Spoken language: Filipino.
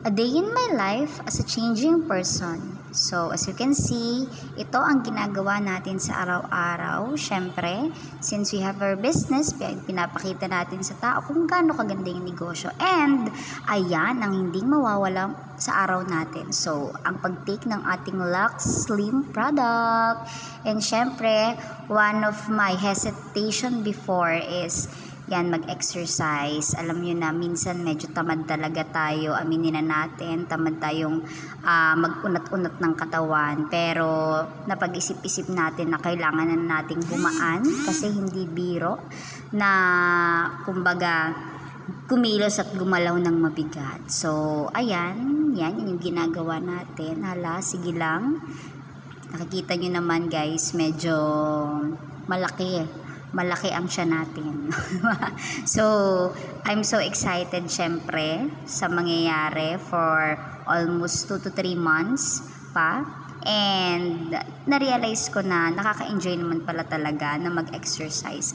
A day in my life as a changing person. So, as you can see, ito ang ginagawa natin sa araw-araw. Siyempre, since we have our business, pinapakita natin sa tao kung gaano kaganda yung negosyo. And, ayan ang hindi mawawala sa araw natin. So, ang pag-take ng ating Lux Slim product. And siyempre, one of my hesitation before is mag-exercise. Alam nyo na, minsan medyo tamad talaga tayo. Aminin na natin, tamad tayong mag-unat-unat ng katawan. Pero napag-isip-isip natin na kailangan na nating bumaan kasi hindi biro na kumbaga kumilos at gumalaw ng mabigat. So, ayan, yan yung ginagawa natin. Hala, sige lang. Nakikita nyo naman guys, medyo malaki ang siya natin. So, I'm so excited syempre sa mangyayari for almost 2 to 3 months pa. And na-realize ko na nakaka-enjoy naman pala talaga na mag-exercise.